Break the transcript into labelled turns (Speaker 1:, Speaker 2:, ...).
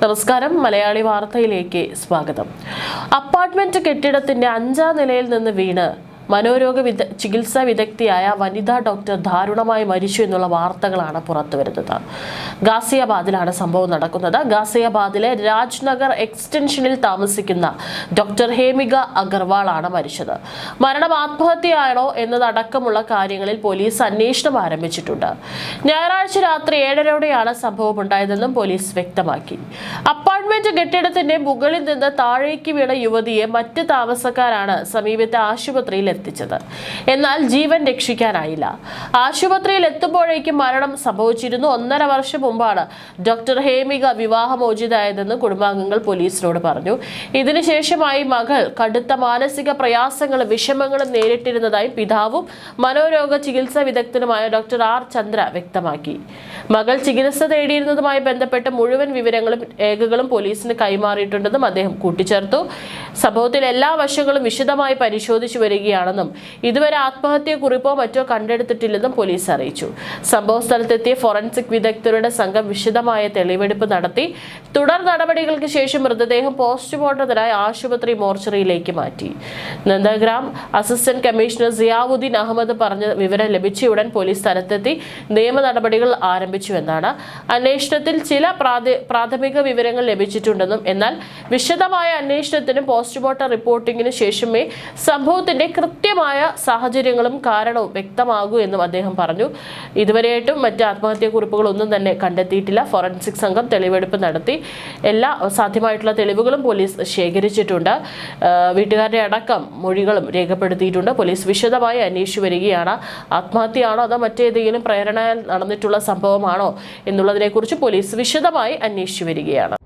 Speaker 1: നമസ്കാരം. മലയാളി വാർത്തയിലേക്ക് സ്വാഗതം. അപ്പാർട്ട്മെന്റ് കെട്ടിടത്തിന്റെ 5ാം നിലയിൽ നിന്ന് വീണ് മനോരോഗ ചികിത്സാ വിദഗ്ധയായ വനിതാ ഡോക്ടർ ദാരുണമായി മരിച്ചു എന്നുള്ള വാർത്തകളാണ് പുറത്തുവരുന്നത്. ഗാസിയാബാദിലാണ് സംഭവം നടക്കുന്നത്. ഗാസിയാബാദിലെ രാജ്നഗർ എക്സ്റ്റൻഷനിൽ താമസിക്കുന്ന ഡോക്ടർ ഹേമിക അഗർവാളാണ് മരിച്ചത്. മരണം ആത്മഹത്യയാണോ എന്നതടക്കമുള്ള കാര്യങ്ങളിൽ പോലീസ് അന്വേഷണം ആരംഭിച്ചിട്ടുണ്ട്. ഞായറാഴ്ച രാത്രി 7:30യോടെയാണ് സംഭവം ഉണ്ടായതെന്നും പോലീസ് വ്യക്തമാക്കി. അപ്പാർട്ട്മെന്റ് കെട്ടിടത്തിന്റെ മുകളിൽ നിന്ന് താഴേക്ക് വീണ യുവതിയെ മറ്റ് താമസക്കാരാണ് സമീപത്തെ ആശുപത്രിയിൽ എത്തിച്ചത്. എന്നാൽ ജീവൻ രക്ഷിക്കാനായില്ല. ആശുപത്രിയിൽ എത്തുമ്പോഴേക്കും മരണം സംഭവിച്ചിരുന്നു. 1.5 വർഷം മുമ്പാണ് ഡോക്ടർ ഹേമിക വിവാഹമോചിതയായതെന്ന് കുടുംബാംഗങ്ങൾ പോലീസിനോട് പറഞ്ഞു. ഇതിനുശേഷമായി മകൾ കടുത്ത മാനസിക പ്രയാസങ്ങളും വിഷമങ്ങളും നേരിട്ടിരുന്നതായി പിതാവും മനോരോഗ ചികിത്സാ വിദഗ്ധനുമായ ഡോക്ടർ ആർ ചന്ദ്ര വ്യക്തമാക്കി. മകൾ ചികിത്സ തേടിയിരുന്നതുമായി ബന്ധപ്പെട്ട് മുഴുവൻ വിവരങ്ങളും രേഖകളും പോലീസിന് കൈമാറിയിട്ടുണ്ടെന്നും അദ്ദേഹം കൂട്ടിച്ചേർത്തു. സംഭവത്തിൽ എല്ലാ വശങ്ങളും വിശദമായി പരിശോധിച്ചു വരികയാണെന്നും ഇതുവരെ ആത്മഹത്യക്കുറിപ്പോ മറ്റോ കണ്ടെടുത്തിട്ടില്ലെന്നും പോലീസ് അറിയിച്ചു. സംഭവ സ്ഥലത്തെത്തിയ ഫോറൻസിക് വിദഗ്ധരുടെ സംഘം വിശദമായ തെളിവെടുപ്പ് നടത്തി. തുടർ നടപടികൾക്ക് ശേഷം മൃതദേഹം പോസ്റ്റ്മോർട്ടത്തിനായി ആശുപത്രി മോർച്ചറിയിലേക്ക് മാറ്റി. നന്ദഗ്രാം അസിസ്റ്റന്റ് കമ്മീഷണർ സിയാവുദ്ദീൻ അഹമ്മദ് പറഞ്ഞ വിവരം ലഭിച്ചയുടൻ പോലീസ് സ്ഥലത്തെത്തി നിയമ നടപടികൾ ആരംഭിച്ചുവെന്നാണ്. അന്വേഷണത്തിൽ ചില പ്രാഥമിക വിവരങ്ങൾ ലഭിച്ചിട്ടുണ്ടെന്നും എന്നാൽ വിശദമായ അന്വേഷണത്തിനും പോസ്റ്റ്മോർട്ടം റിപ്പോർട്ടിംഗിന് ശേഷമേ സംഭവത്തിന്റെ കൃത്യമായ സാഹചര്യങ്ങളും കാരണവും വ്യക്തമാകൂ എന്നും അദ്ദേഹം പറഞ്ഞു. ഇതുവരെയായിട്ടും മറ്റ് ആത്മഹത്യാക്കുറിപ്പുകളൊന്നും തന്നെ കണ്ടെത്തിയിട്ടില്ല. ഫോറൻസിക് സംഘം തെളിവെടുപ്പ് നടത്തി. എല്ലാ സാധ്യമായിട്ടുള്ള തെളിവുകളും പോലീസ് ശേഖരിച്ചിട്ടുണ്ട്. വീട്ടുകാരുടെ അടക്കം മൊഴികളും രേഖപ്പെടുത്തിയിട്ടുണ്ട്. പോലീസ് വിശദമായി അന്വേഷിച്ചു വരികയാണ്. ആത്മഹത്യയാണോ അതോ മറ്റേതെങ്കിലും പ്രേരണയാൽ നടന്നിട്ടുള്ള സംഭവമാണോ എന്നുള്ളതിനെക്കുറിച്ച് പോലീസ് വിശദമായി അന്വേഷിച്ചു വരികയാണ്.